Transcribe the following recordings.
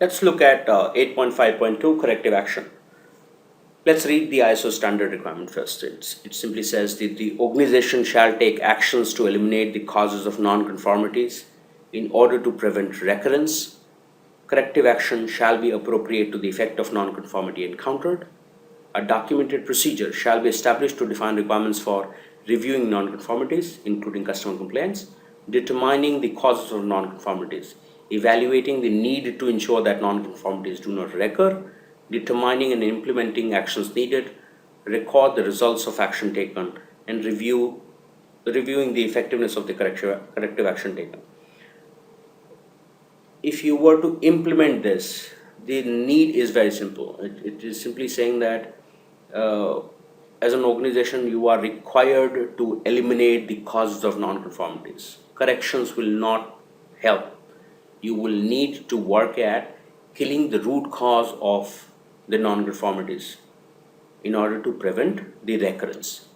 Let's look at 8.5.2 Corrective Action. Let's read the ISO standard requirement first. It simply says that the organization shall take actions to eliminate the causes of non-conformities in order to prevent recurrence. Corrective action shall be appropriate to the effect of non-conformity encountered. A documented procedure shall be established to define requirements for reviewing non-conformities, including customer complaints, determining the causes of non-conformities, evaluating the need to ensure that non-conformities do not recur, determining and implementing actions needed, record the results of action taken, and reviewing the effectiveness of the corrective action taken. If you were to implement this, the need is very simple. It is simply saying that as an organization, you are required to eliminate the causes of non-conformities. Corrections will not help. You will need to work at killing the root cause of the non-conformities in order to prevent the recurrence.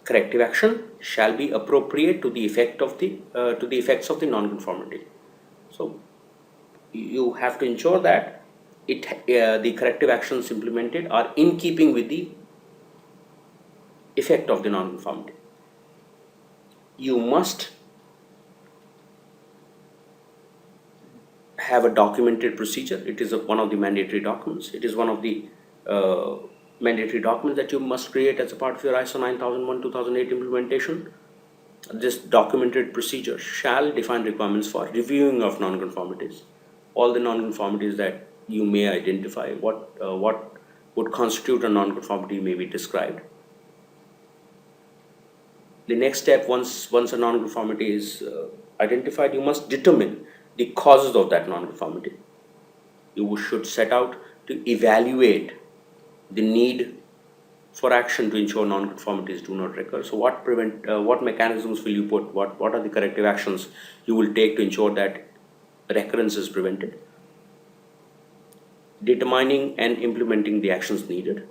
Corrective action shall be appropriate to the effects of the non-conformity. So you have to ensure that the corrective actions implemented are in keeping with the effect of the non-conformity. You must have a documented procedure. It is one of the mandatory documents. It is one of the mandatory documents that you must create as a part of your ISO 9001-2008 implementation. This documented procedure shall define requirements for reviewing of non-conformities. All the non-conformities that you may identify, what would constitute a non-conformity may be described. The next step, once a non-conformity is identified, you must determine the causes of that non-conformity. You should set out to evaluate the need for action to ensure non-conformities do not recur. So what mechanisms will you put? What are the corrective actions you will take to ensure that recurrence is prevented? Determining and implementing the actions needed.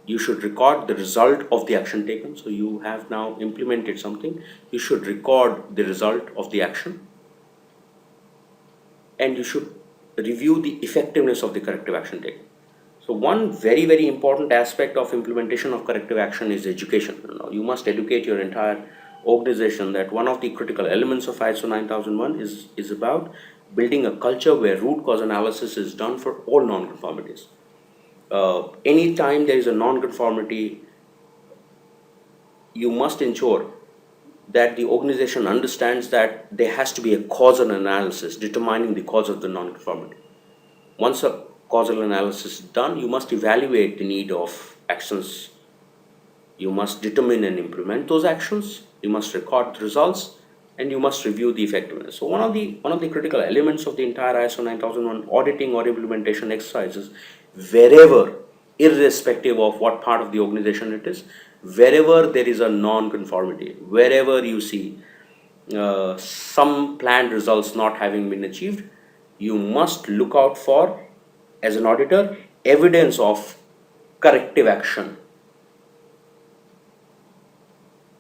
You should record the result of the action taken. So you have now implemented something. You should record the result of the action. And you should review the effectiveness of the corrective action taken. So one very, very important aspect of implementation of corrective action is education. You must educate your entire organization that one of the critical elements of ISO 9001 is about building a culture where root cause analysis is done for all non-conformities. Anytime there is a non-conformity, you must ensure that the organization understands that there has to be a causal analysis determining the cause of the non-conformity. Once a causal analysis is done, you must evaluate the need of actions. You must determine and implement those actions. You must record the results, and you must review the effectiveness. So one of the critical elements of the entire ISO 9001 auditing or implementation exercises, wherever, irrespective of what part of the organization it is, wherever there is a non-conformity, wherever you see some planned results not having been achieved, you must look out for, as an auditor, evidence of corrective action.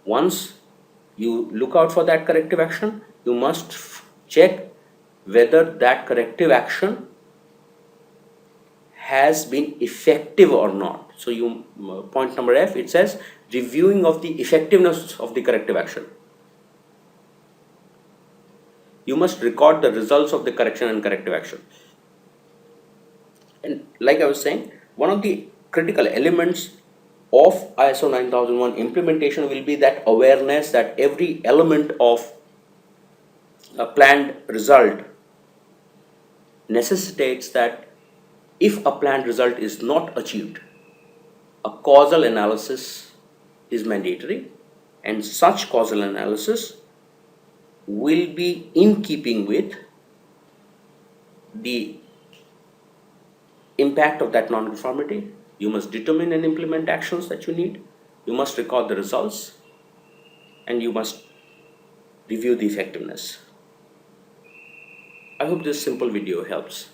Once you look out for that corrective action, you must check whether that corrective action has been effective or not. So point number F, it says reviewing of the effectiveness of the corrective action. You must record the results of the correction and corrective action. And like I was saying, one of the critical elements of ISO 9001 implementation will be that awareness that every element of a planned result necessitates that if a planned result is not achieved, a causal analysis is mandatory, and such causal analysis will be in keeping with the impact of that non-conformity. You must determine and implement actions that you need. You must record the results, and you must review the effectiveness. I hope this simple video helps.